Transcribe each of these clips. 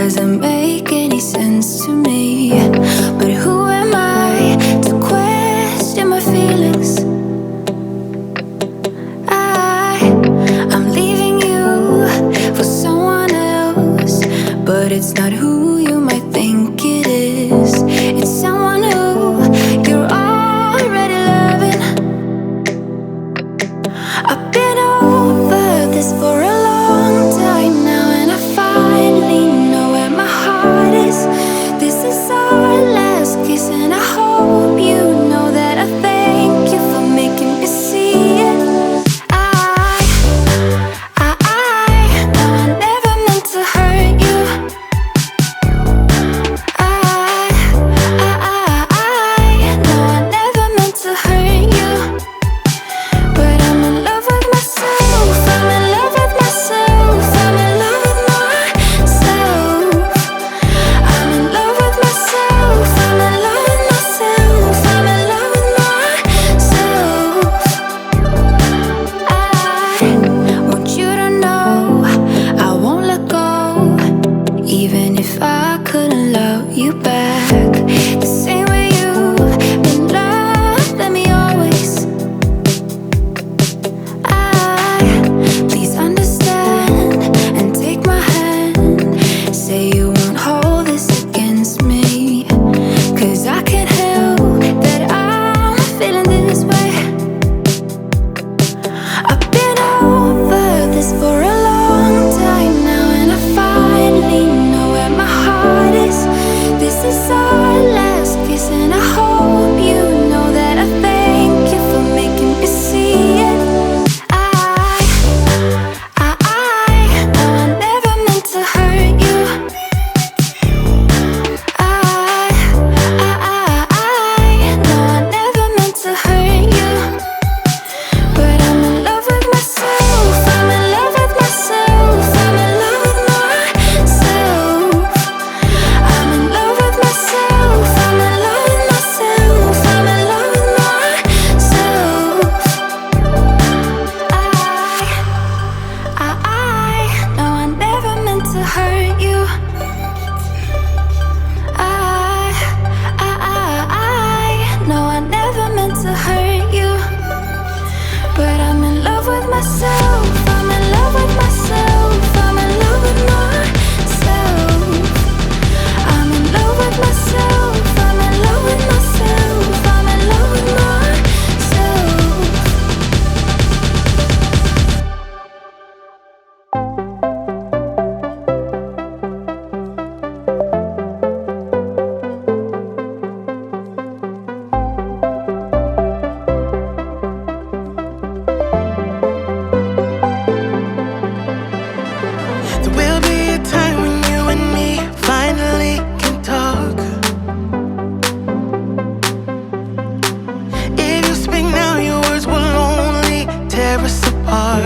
doesn't make any sense to me. But who am I to question my feelings? I'm leaving you for someone else, but it's not who you might think it is. It's someone who you're already loving. I've been over this for a long time now, and I finally know where my heart is. This is our last kiss, and I hope you know that I thank you for making me see it. No, I never meant to hurt you. No, I never meant to hurt you. But I'm in love with myself. I'm in love with myself. I'm in love with myself. I'm in love with myself. I'm in love with myself. I'm in love with myself. I want you to know I won't let go, even if I couldn't love you back the same way you've been loved. Let me always. Please understand and take my hand. Say you won't hold this against me, 'cause I can't help that I'm feeling this way. I've been over this for a long time now, and I finally know where my heart is. This is our last kiss, and I hope you know that I thank you for making me see it. No, I never meant to hurt you. No, I never meant to hurt you. But I'm in love with myself. I'm in love with myself. I'm in love with myself. I'm in love with myself. I'm in love with myself. I'm in love with myself. No, I never meant to hurt you. No, I never meant to hurt you. But I'm in love with myself. I'm in love with myself. I'm in love with myself. I'm in love with myself. I'm in love with myself. I'm in love with myself. There will be a time when you and me finally can talk. If you speak now, your words will only tear us apart.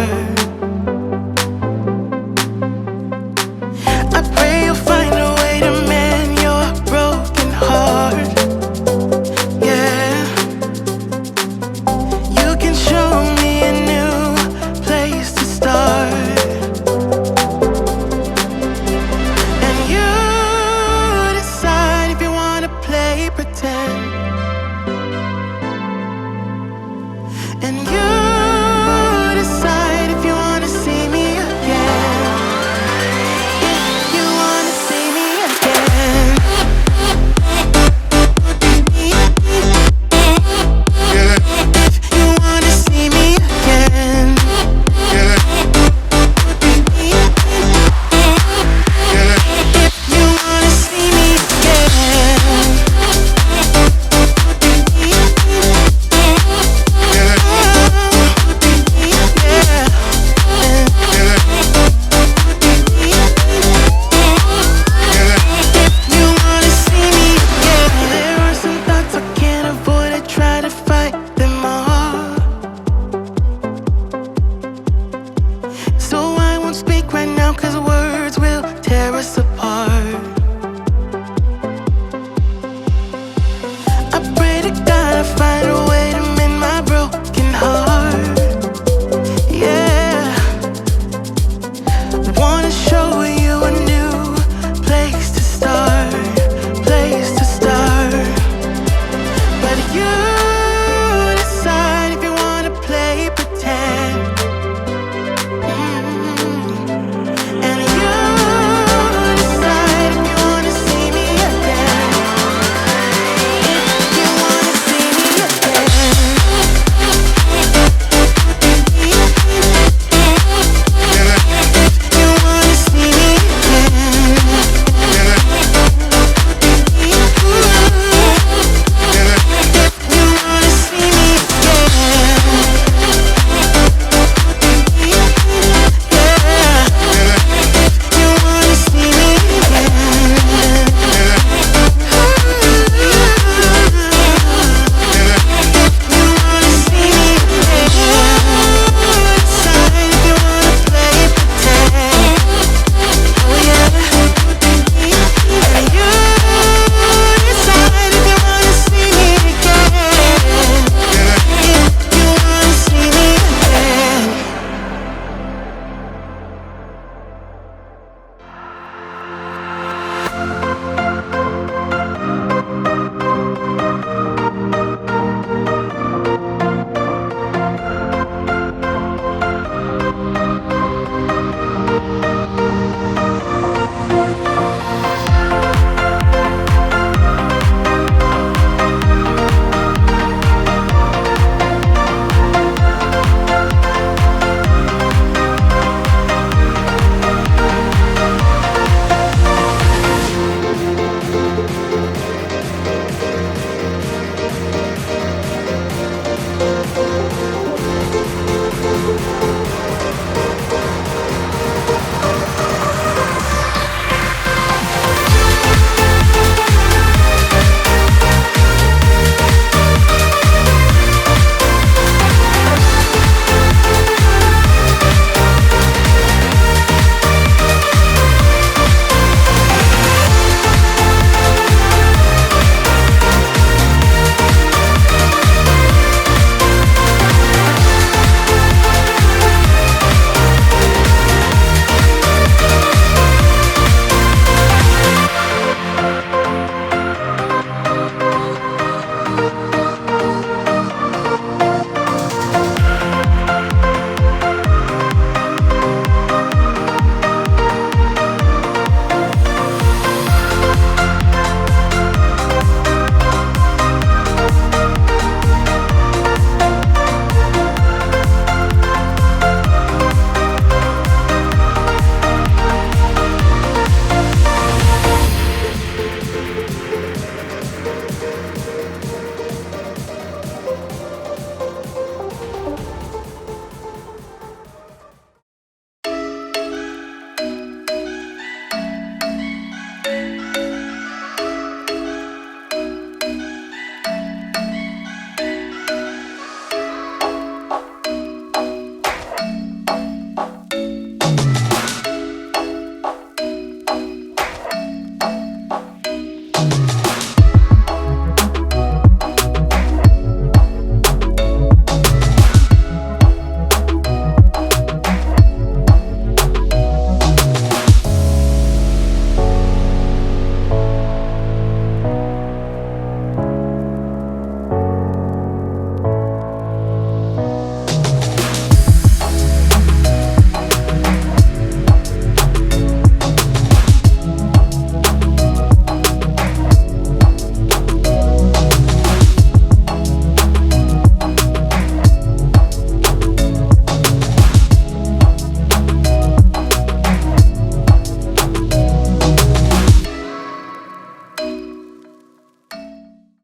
I pray you'll find a way to mend your broken heart. Yeah, you can show me a new place to start. And you decide if you wanna play pretend.